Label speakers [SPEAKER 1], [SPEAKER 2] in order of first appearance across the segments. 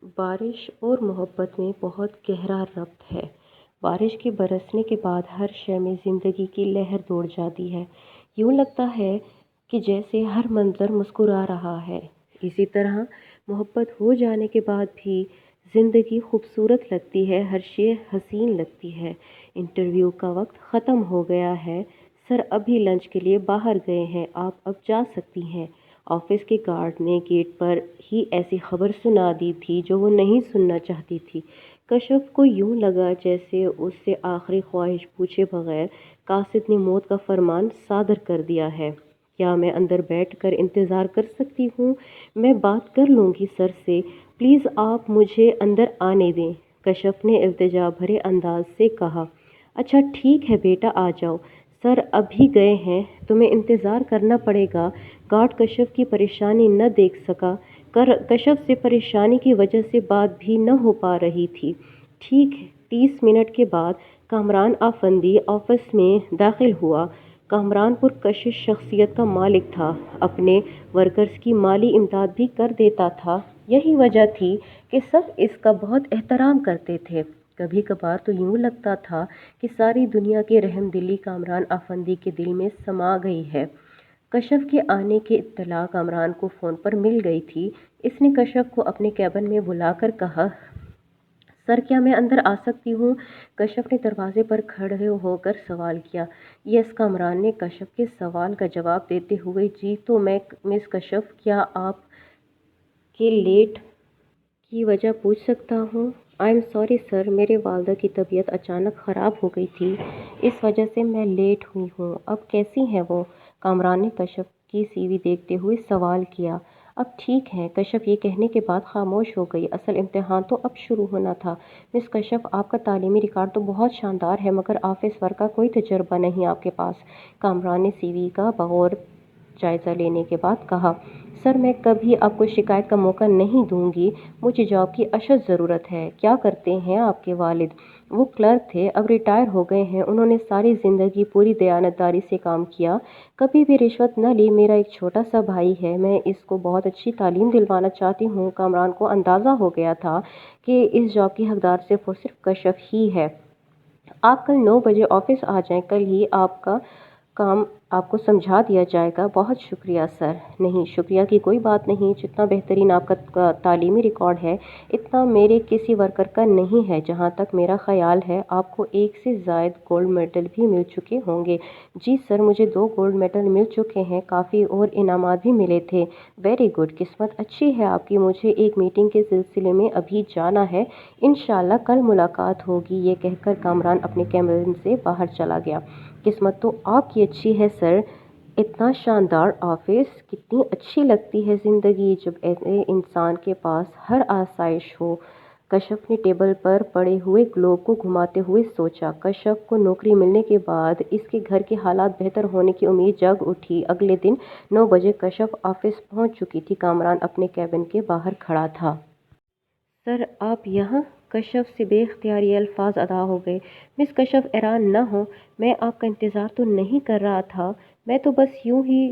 [SPEAKER 1] بارش اور محبت میں بہت گہرا ربط ہے۔ بارش کے برسنے کے بعد ہر شے میں زندگی کی لہر دوڑ جاتی ہے۔ یوں لگتا ہے کہ جیسے ہر منظر مسکرا رہا ہے۔ اسی طرح محبت ہو جانے کے بعد بھی زندگی خوبصورت لگتی ہے، ہر شے حسین لگتی ہے۔ انٹرویو کا وقت ختم ہو گیا ہے، سر ابھی لنچ کے لیے باہر گئے ہیں، آپ اب جا سکتی ہیں۔ آفس کے گارڈ نے گیٹ پر ہی ایسی خبر سنا دی تھی جو وہ نہیں سننا چاہتی تھی۔ کشف کو یوں لگا جیسے اس سے آخری خواہش پوچھے بغیر قاصد نے موت کا فرمان صادر کر دیا ہے۔ کیا میں اندر بیٹھ کر انتظار کر سکتی ہوں؟ میں بات کر لوں گی سر سے، پلیز آپ مجھے اندر آنے دیں، کشف نے التجا بھرے انداز سے کہا۔ اچھا ٹھیک ہے بیٹا، آ جاؤ، سر ابھی گئے ہیں، تمہیں انتظار کرنا پڑے گا۔ گارڈ کشف کی پریشانی نہ دیکھ سکا۔ کشف سے پریشانی کی وجہ سے بات بھی نہ ہو پا رہی تھی۔ ٹھیک 30 منٹ کے بعد کامران افندی آفس میں داخل ہوا۔ کامران پرکشش شخصیت کا مالک تھا، اپنے ورکرز کی مالی امداد بھی کر دیتا تھا۔ یہی وجہ تھی کہ سب اس کا بہت احترام کرتے تھے۔ کبھی کبھار تو یوں لگتا تھا کہ ساری دنیا کی رحم دلی کامران افندی کے دل میں سما گئی ہے۔ کشف کے آنے کی اطلاع کامران کو فون پر مل گئی تھی۔ اس نے کشف کو اپنے کیبن میں بلا کر کہا، سر کیا میں اندر آ سکتی ہوں؟ کشف نے دروازے پر کھڑے ہو کر سوال کیا۔ یس، کامران نے کشف کے سوال کا جواب دیتے ہوئے جی تو میں مس کشف، کیا آپ کے لیٹ کی وجہ پوچھ سکتا ہوں؟ آئی ایم سوری سر، میرے والدہ کی طبیعت اچانک خراب ہو گئی تھی، اس وجہ سے میں لیٹ ہوئی ہوں۔ اب کیسی ہیں وہ؟ کامران نے کشف کی سی وی دیکھتے ہوئے سوال کیا۔ اب ٹھیک ہیں، کشف یہ کہنے کے بعد خاموش ہو گئی۔ اصل امتحان تو اب شروع ہونا تھا۔ مس کشف، آپ کا تعلیمی ریکارڈ تو بہت شاندار ہے مگر آفس ورک کا کوئی تجربہ نہیں آپ کے پاس، کامران نے سی وی کا بغور جائزہ لینے کے بعد کہا۔ سر میں کبھی آپ کو شکایت کا موقع نہیں دوں گی، مجھے جاب کی اشد ضرورت ہے۔ کیا کرتے ہیں آپ کے والد؟ وہ کلرک تھے، اب ریٹائر ہو گئے ہیں۔ انہوں نے ساری زندگی پوری دیانتداری سے کام کیا، کبھی بھی رشوت نہ لی۔ میرا ایک چھوٹا سا بھائی ہے، میں اس کو بہت اچھی تعلیم دلوانا چاہتی ہوں۔ کامران کو اندازہ ہو گیا تھا کہ اس جاب کی حقدار صرف اور صرف کشف ہی ہے۔ آپ کل 9 بجے آفس آ جائیں، کل ہی آپ کا کام آپ کو سمجھا دیا جائے گا۔ بہت شکریہ سر۔ نہیں، شکریہ کی کوئی بات نہیں، جتنا بہترین آپ کا تعلیمی ریکارڈ ہے اتنا میرے کسی ورکر کا نہیں ہے۔ جہاں تک میرا خیال ہے آپ کو 1 سے زائد گولڈ میڈل بھی مل چکے ہوں گے۔ جی سر، مجھے 2 گولڈ میڈل مل چکے ہیں، کافی اور انعامات بھی ملے تھے۔ ویری گڈ، قسمت اچھی ہے آپ کی۔ مجھے ایک میٹنگ کے سلسلے میں ابھی جانا ہے، انشاءاللہ کل ملاقات ہوگی۔ یہ کہہ کر کامران اپنے کیبن سے باہر چلا گیا۔ قسمت تو آپ کی اچھی ہے سر، اتنا شاندار آفس، کتنی اچھی لگتی ہے زندگی جب ایسے انسان کے پاس ہر آسائش ہو۔ کشف نے ٹیبل پر پڑے ہوئے گلوب کو گھماتے ہوئے سوچا۔ کشف کو نوکری ملنے کے بعد اس کے گھر کے حالات بہتر ہونے کی امید جگ اٹھی۔ اگلے دن 9 بجے کشف آفس پہنچ چکی تھی۔ کامران اپنے کیبن کے باہر کھڑا تھا۔ سر آپ یہاں؟ کشف سے بے اختیاری الفاظ ادا ہو گئے۔ مس کشف حیران نہ ہوں، میں آپ کا انتظار تو نہیں کر رہا تھا، میں تو بس یوں ہی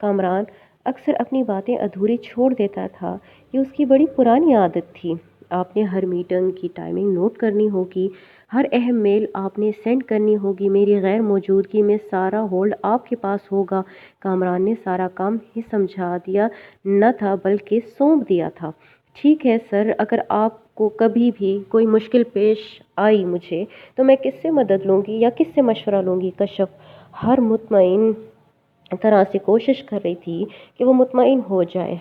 [SPEAKER 1] کامران اکثر اپنی باتیں ادھوری چھوڑ دیتا تھا، یہ اس کی بڑی پرانی عادت تھی۔ آپ نے ہر میٹنگ کی ٹائمنگ نوٹ کرنی ہوگی، ہر اہم میل آپ نے سینڈ کرنی ہوگی، میری غیر موجودگی میں سارا ہولڈ آپ کے پاس ہوگا۔ کامران نے سارا کام ہی سمجھا دیا نہ تھا بلکہ سونپ دیا تھا۔ ٹھیک ہے سر، اگر آپ کو کبھی بھی کوئی مشکل پیش آئی مجھے تو میں کس سے مدد لوں گی یا کس سے مشورہ لوں گی؟ کشف ہر مطمئن طرح سے کوشش کر رہی تھی کہ وہ مطمئن ہو جائے۔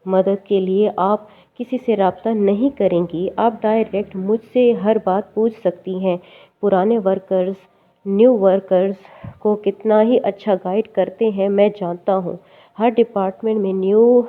[SPEAKER 1] مدد کے لیے آپ کسی سے رابطہ نہیں کریں گی، آپ ڈائریکٹ مجھ سے ہر بات پوچھ سکتی ہیں۔ پرانے ورکرز نیو ورکرز کو کتنا ہی اچھا گائیڈ کرتے ہیں میں جانتا ہوں۔ ہر ڈپارٹمنٹ میں نیو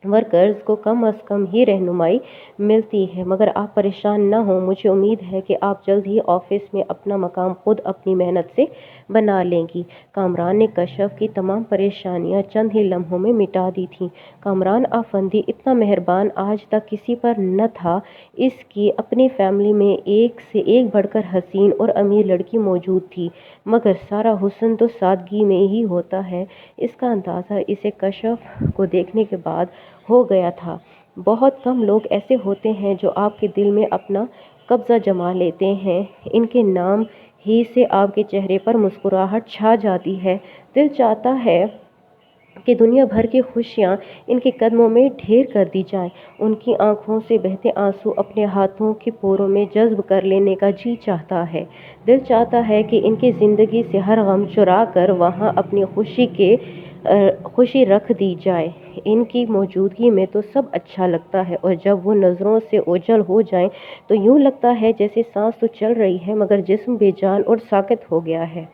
[SPEAKER 1] ورکرز کو کم از کم ہی رہنمائی ملتی ہے، مگر آپ پریشان نہ ہوں، مجھے امید ہے کہ آپ جلد ہی آفس میں اپنا مقام خود اپنی محنت سے بنا لیں گی۔ کامران نے کشف کی تمام پریشانیاں چند ہی لمحوں میں مٹا دی تھیں۔ کامران افندی اتنا مہربان آج تک کسی پر نہ تھا۔ اس کی اپنی فیملی میں ایک سے ایک بڑھ کر حسین اور امیر لڑکی موجود تھی، مگر سارا حسن تو سادگی میں ہی ہوتا ہے، اس کا اندازہ اسے کشف کو دیکھنے کے بعد ہو گیا تھا۔ بہت کم لوگ ایسے ہوتے ہیں جو آپ کے دل میں اپنا قبضہ جما لیتے ہیں۔ ان کے نام ہی سے آپ کے چہرے پر مسکراہٹ چھا جاتی ہے۔ دل چاہتا ہے کہ دنیا بھر کی خوشیاں ان کے قدموں میں ڈھیر کر دی جائیں۔ ان کی آنکھوں سے بہتے آنسو اپنے ہاتھوں کے پوروں میں جذب کر لینے کا جی چاہتا ہے۔ دل چاہتا ہے کہ ان کی زندگی سے ہر غم چرا کر وہاں اپنی خوشی رکھ دی جائے۔ ان کی موجودگی میں تو سب اچھا لگتا ہے، اور جب وہ نظروں سے اوجھل ہو جائیں تو یوں لگتا ہے جیسے سانس تو چل رہی ہے مگر جسم بے جان اور ساکت ہو گیا ہے۔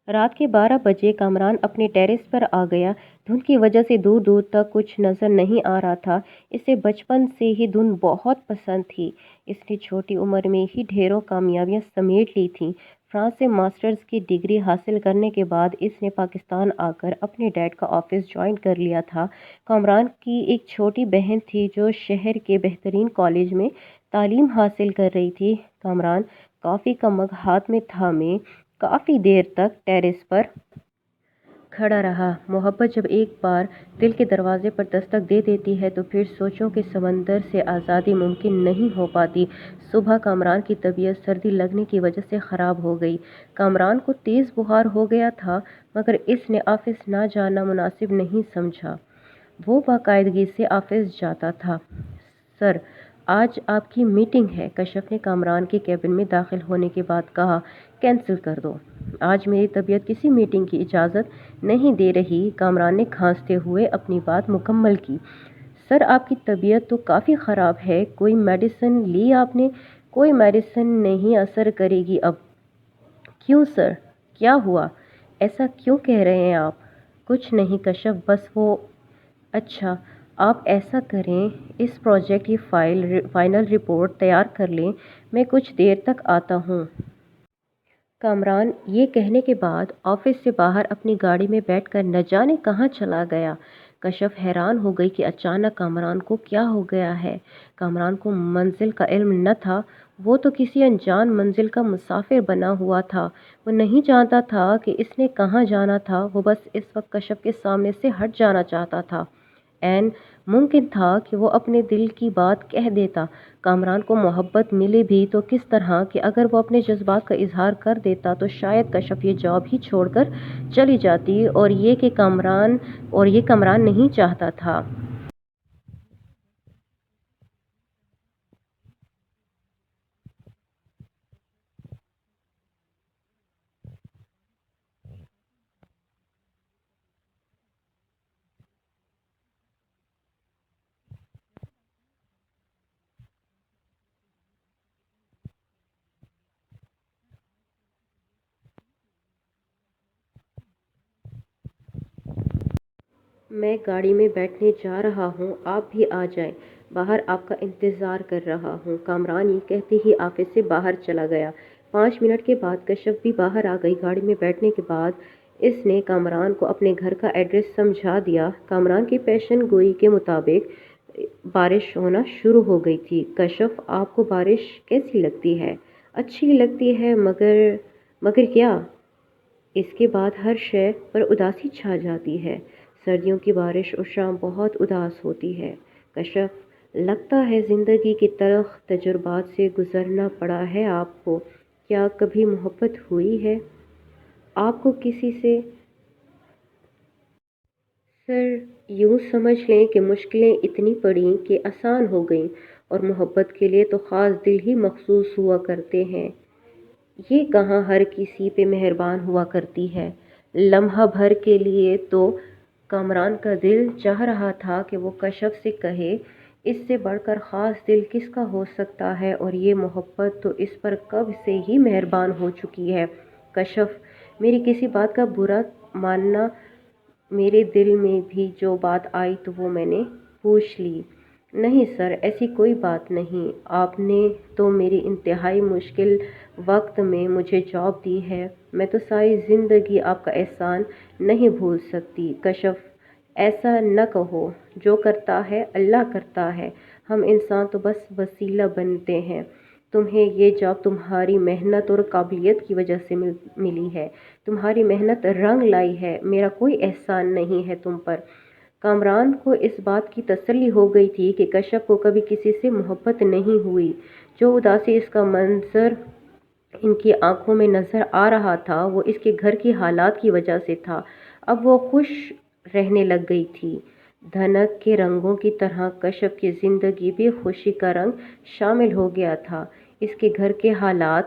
[SPEAKER 1] رات کے 12 بجے کامران اپنے ٹیرس پر آ گیا۔ دھند کی وجہ سے دور دور تک کچھ نظر نہیں آ رہا تھا۔ اسے بچپن سے ہی دھند بہت پسند تھی۔ اس نے چھوٹی عمر میں ہی ڈھیروں کامیابیاں سمیٹ لی تھیں۔ فرانس سے ماسٹرز کی ڈگری حاصل کرنے کے بعد اس نے پاکستان آ کر اپنے ڈیڈ کا آفس جوائن کر لیا تھا۔ کامران کی ایک چھوٹی بہن تھی جو شہر کے بہترین کالج میں تعلیم حاصل کر رہی تھی۔ کامران کافی کا مگ ہاتھ میں تھامے کافی دیر تک ٹیرس پر کھڑا رہا۔ محبت جب ایک بار دل کے دروازے پر دستک دے دیتی ہے تو پھر سوچوں کے سمندر سے آزادی ممکن نہیں ہو پاتی۔ صبح کامران کی طبیعت سردی لگنے کی وجہ سے خراب ہو گئی۔ کامران کو تیز بخار ہو گیا تھا مگر اس نے آفس نہ جانا مناسب نہیں سمجھا۔ وہ باقاعدگی سے آفس جاتا تھا۔ سر، آج آپ کی میٹنگ ہے، کشف نے کامران کے کیبن میں داخل ہونے کے بعد کہا۔ کینسل کر دو، آج میری طبیعت کسی میٹنگ کی اجازت نہیں دے رہی۔ کامران نے کھانستے ہوئے اپنی بات مکمل کی۔ سر، آپ کی طبیعت تو کافی خراب ہے، کوئی میڈیسن لی آپ نے؟ کوئی میڈیسن نہیں اثر کرے گی اب۔ کیوں سر، کیا ہوا؟ ایسا کیوں کہہ رہے ہیں آپ؟ کچھ نہیں کشف، بس وہ… اچھا، آپ ایسا کریں، اس پروجیکٹ کی فائنل رپورٹ تیار کر لیں، میں کچھ دیر تک آتا ہوں۔ کامران یہ کہنے کے بعد آفس سے باہر اپنی گاڑی میں بیٹھ کر نہ جانے کہاں چلا گیا۔ کشف حیران ہو گئی کہ اچانک کامران کو کیا ہو گیا ہے۔ کامران کو منزل کا علم نہ تھا، وہ تو کسی انجان منزل کا مسافر بنا ہوا تھا۔ وہ نہیں جانتا تھا کہ اس نے کہاں جانا تھا، وہ بس اس وقت کشف کے سامنے سے ہٹ جانا چاہتا تھا۔ عین ممکن تھا کہ وہ اپنے دل کی بات کہہ دیتا۔ کامران کو محبت ملے بھی تو کس طرح کہ اگر وہ اپنے جذبات کا اظہار کر دیتا تو شاید کشف یہ جاب ہی چھوڑ کر چلی جاتی، اور یہ کامران نہیں چاہتا تھا۔ میں گاڑی میں بیٹھنے جا رہا ہوں، آپ بھی آ جائیں، باہر آپ کا انتظار کر رہا ہوں۔ کامران یہ کہتے ہی آفس سے باہر چلا گیا۔ 5 منٹ کے بعد کشف بھی باہر آ گئی۔ گاڑی میں بیٹھنے کے بعد اس نے کامران کو اپنے گھر کا ایڈریس سمجھا دیا۔ کامران کی پیشن گوئی کے مطابق بارش ہونا شروع ہو گئی تھی۔ کشف، آپ کو بارش کیسی لگتی ہے؟ اچھی لگتی ہے مگر کیا؟ اس کے بعد ہر شے پر اداسی چھا جاتی ہے۔ سردیوں کی بارش اور شام بہت اداس ہوتی ہے۔ کشف، لگتا ہے زندگی کے تلخ تجربات سے گزرنا پڑا ہے آپ کو۔ کیا کبھی محبت ہوئی ہے آپ کو کسی سے؟ سر، یوں سمجھ لیں کہ مشکلیں اتنی پڑیں کہ آسان ہو گئیں، اور محبت کے لیے تو خاص دل ہی مخصوص ہوا کرتے ہیں۔ یہ کہاں ہر کسی پہ مہربان ہوا کرتی ہے۔ لمحہ بھر کے لیے تو کامران کا دل چاہ رہا تھا کہ وہ کشف سے کہے، اس سے بڑھ کر خاص دل کس کا ہو سکتا ہے، اور یہ محبت تو اس پر کب سے ہی مہربان ہو چکی ہے۔ کشف، میری کسی بات کا برا ماننا، میرے دل میں بھی جو بات آئی تو وہ میں نے پوچھ لی۔ نہیں سر، ایسی کوئی بات نہیں، آپ نے تو میری انتہائی مشکل وقت میں مجھے جاب دی ہے، میں تو ساری زندگی آپ کا احسان نہیں بھول سکتی۔ کشف، ایسا نہ کہو، جو کرتا ہے اللہ کرتا ہے، ہم انسان تو بس وسیلہ بنتے ہیں۔ تمہیں یہ جاب تمہاری محنت اور قابلیت کی وجہ سے ملی ہے، تمہاری محنت رنگ لائی ہے، میرا کوئی احسان نہیں ہے تم پر۔ کامران کو اس بات کی تسلی ہو گئی تھی کہ کشف کو کبھی کسی سے محبت نہیں ہوئی۔ جو اداسی اس کا منظر ان کی آنکھوں میں نظر آ رہا تھا وہ اس کے گھر کی حالات کی وجہ سے تھا۔ اب وہ خوش رہنے لگ گئی تھی۔ دھنک کے رنگوں کی طرح کشف کی زندگی بھی خوشی کا رنگ شامل ہو گیا تھا۔ اس کے گھر کے حالات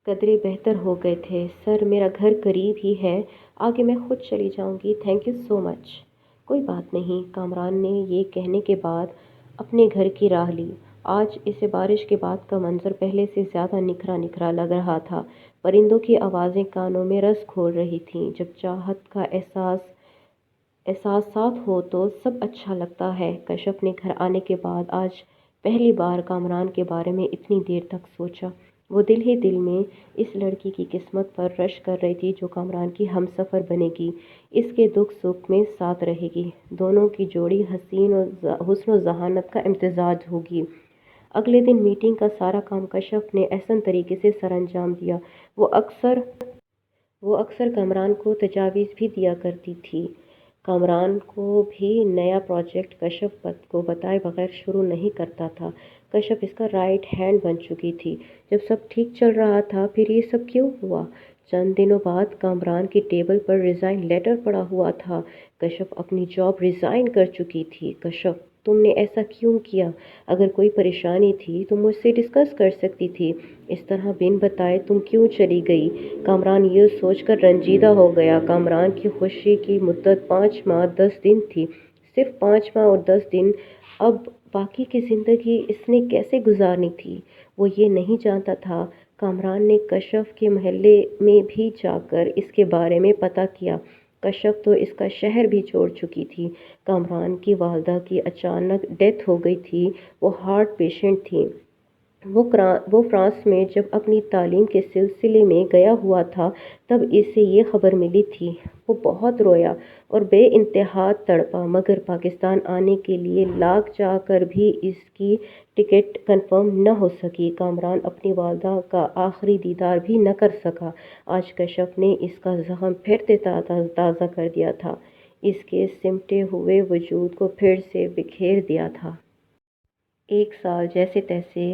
[SPEAKER 1] قدرے بہتر ہو گئے تھے۔ سر، میرا گھر قریب ہی ہے، آگے میں خود چلی جاؤں گی، تھینک یو سو مچ۔ کوئی بات نہیں، کامران نے یہ کہنے کے بعد اپنے گھر کی راہ لی۔ آج اسے بارش کے بعد کا منظر پہلے سے زیادہ نکھرا نکھرا لگ رہا تھا۔ پرندوں کی آوازیں کانوں میں رس گھول رہی تھیں۔ جب چاہت کا احساسات ہو تو سب اچھا لگتا ہے۔ کشف نے گھر آنے کے بعد آج پہلی بار کامران کے بارے میں اتنی دیر تک سوچا۔ وہ دل ہی دل میں اس لڑکی کی قسمت پر رشک کر رہی تھی جو کامران کی ہمسفر بنے گی، اس کے دکھ سکھ میں ساتھ رہے گی، دونوں کی جوڑی حسن و ذہانت کا امتزاج ہوگی۔ اگلے دن میٹنگ کا سارا کام کشف نے احسن طریقے سے سر انجام دیا۔ وہ اکثر کامران کو تجاویز بھی دیا کرتی تھی۔ کامران کو بھی نیا پروجیکٹ کشف کو بتائے بغیر شروع نہیں کرتا تھا۔ کشف اس کا رائٹ ہینڈ بن چکی تھی۔ جب سب ٹھیک چل رہا تھا پھر یہ سب کیوں ہوا؟ چند دنوں بعد کامران کی ٹیبل پر ریزائن لیٹر پڑا ہوا تھا۔ کشف اپنی جاب ریزائن کر چکی تھی۔ کشف، تم نے ایسا کیوں کیا؟ اگر کوئی پریشانی تھی تو مجھ سے ڈسکس کر سکتی تھی، اس طرح بن بتائے تم کیوں چلی گئی؟ کامران یہ سوچ کر رنجیدہ ہو گیا۔ کامران کی خوشی کی مدت 5 ماہ 10 دن تھی، صرف 5 ماہ اور 10 دن۔ اب باقی کی زندگی اس نے کیسے گزارنی تھی وہ یہ نہیں جانتا تھا۔ کامران نے کشف کے محلے میں بھی جا کر اس کے بارے میں پتہ کیا۔ کشف تو اس کا شہر بھی چھوڑ چکی تھی۔ کامران کی والدہ کی اچانک ڈیتھ ہو گئی تھی، وہ ہارٹ پیشنٹ تھیں۔ وہ فرانس میں جب اپنی تعلیم کے سلسلے میں گیا ہوا تھا تب اسے یہ خبر ملی تھی۔ وہ بہت رویا اور بے انتہا تڑپا، مگر پاکستان آنے کے لیے لاگ جا کر بھی اس کی ٹکٹ کنفرم نہ ہو سکی۔ کامران اپنی والدہ کا آخری دیدار بھی نہ کر سکا۔ آج کشف نے اس کا زخم پھر سے تازہ کر دیا تھا، اس کے سمٹے ہوئے وجود کو پھر سے بکھیر دیا تھا۔ 1 سال جیسے تیسے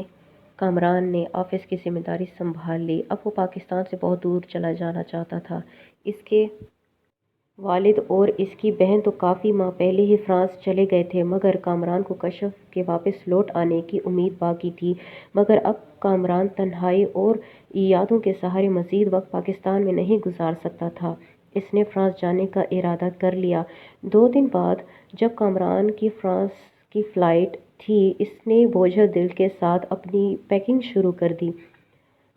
[SPEAKER 1] کامران نے آفس کی ذمہ داری سنبھال لی۔ اب وہ پاکستان سے بہت دور چلا جانا چاہتا تھا۔ اس کے والد اور اس کی بہن تو کافی ماہ پہلے ہی فرانس چلے گئے تھے، مگر کامران کو کشف کے واپس لوٹ آنے کی امید باقی تھی۔ مگر اب کامران تنہائی اور یادوں کے سہارے مزید وقت پاکستان میں نہیں گزار سکتا تھا۔ اس نے فرانس جانے کا ارادہ کر لیا۔ 2 دن بعد جب کامران کی فرانس کی فلائٹ تھی اس نے بوجھل دل کے ساتھ اپنی پیکنگ شروع کر دی۔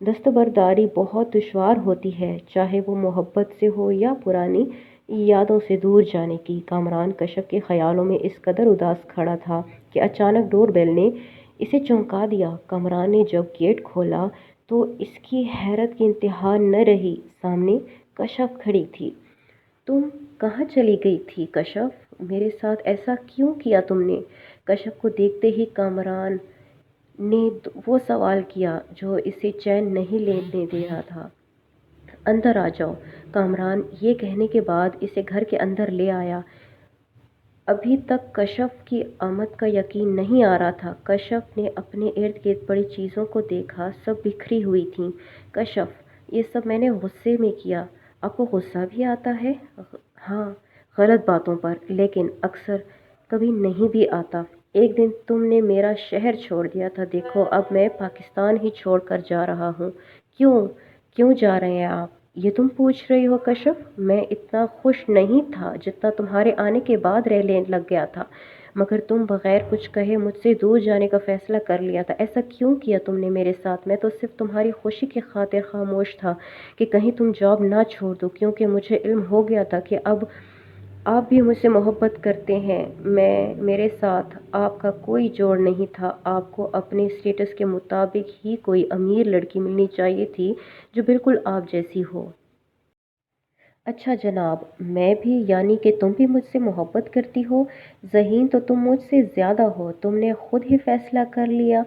[SPEAKER 1] دستبرداری بہت دشوار ہوتی ہے، چاہے وہ محبت سے ہو یا پرانی یادوں سے دور جانے کی۔ کامران کشف کے خیالوں میں اس قدر اداس کھڑا تھا کہ اچانک ڈور بیل نے اسے چونکا دیا۔ کامران نے جب گیٹ کھولا تو اس کی حیرت کی انتہا نہ رہی۔ سامنے کشف کھڑی تھی۔ تم کہاں چلی گئی تھی کشف؟ میرے ساتھ ایسا کیوں کیا تم نے؟ کشف کو دیکھتے ہی کامران نے وہ سوال کیا جو اسے چین نہیں لینے دے رہا تھا۔ اندر آ جاؤ۔ کامران یہ کہنے کے بعد اسے گھر کے اندر لے آیا۔ ابھی تک کشف کی آمد کا یقین نہیں آ رہا تھا۔ کشف نے اپنے ارد گرد پڑی چیزوں کو دیکھا، سب بکھری ہوئی تھیں۔ کشف، یہ سب میں نے غصے میں کیا۔ آپ کو غصہ بھی آتا ہے؟ ہاں، غلط باتوں پر، لیکن اکثر کبھی نہیں بھی آتا۔ ایک دن تم نے میرا شہر چھوڑ دیا تھا، دیکھو اب میں پاکستان ہی چھوڑ کر جا رہا ہوں۔ کیوں جا رہے ہیں آپ؟ یہ تم پوچھ رہی ہو کشف؟ میں اتنا خوش نہیں تھا جتنا تمہارے آنے کے بعد رہنے لگ گیا تھا، مگر تم بغیر کچھ کہے مجھ سے دور جانے کا فیصلہ کر لیا تھا۔ ایسا کیوں کیا تم نے میرے ساتھ؟ میں تو صرف تمہاری خوشی کی خاطر خاموش تھا کہ کہیں تم جاب نہ چھوڑ دو، کیونکہ مجھے علم ہو گیا تھا کہ اب آپ بھی مجھ سے محبت کرتے ہیں۔ میرے ساتھ آپ کا کوئی جوڑ نہیں تھا، آپ کو اپنے اسٹیٹس کے مطابق ہی کوئی امیر لڑکی ملنی چاہیے تھی جو بالکل آپ جیسی ہو۔ اچھا جناب، میں بھی، یعنی کہ تم بھی مجھ سے محبت کرتی ہو؟ ذہین تو تم مجھ سے زیادہ ہو، تم نے خود ہی فیصلہ کر لیا۔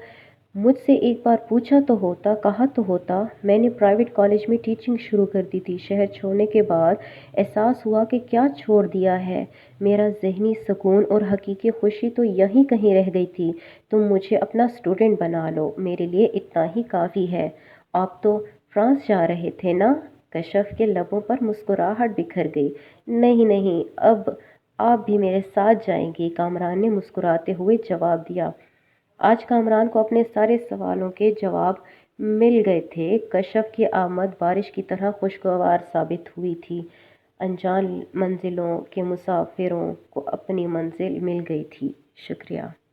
[SPEAKER 1] مجھ سے ایک بار پوچھا تو ہوتا، کہا تو ہوتا۔ میں نے پرائیویٹ کالج میں ٹیچنگ شروع کر دی تھی۔ شہر چھوڑنے کے بعد احساس ہوا کہ کیا چھوڑ دیا ہے۔ میرا ذہنی سکون اور حقیقی خوشی تو یہیں کہیں رہ گئی تھی۔ تم مجھے اپنا اسٹوڈنٹ بنا لو، میرے لیے اتنا ہی کافی ہے۔ آپ تو فرانس جا رہے تھے نا؟ کشف کے لبوں پر مسکراہٹ بکھر گئی۔ نہیں نہیں، اب آپ بھی میرے ساتھ جائیں گے، کامران نے مسکراتے ہوئے جواب دیا۔ آج کامران کو اپنے سارے سوالوں کے جواب مل گئے تھے۔ کشف کی آمد بارش کی طرح خوشگوار ثابت ہوئی تھی۔ انجان منزلوں کے مسافروں کو اپنی منزل مل گئی تھی۔ شکریہ۔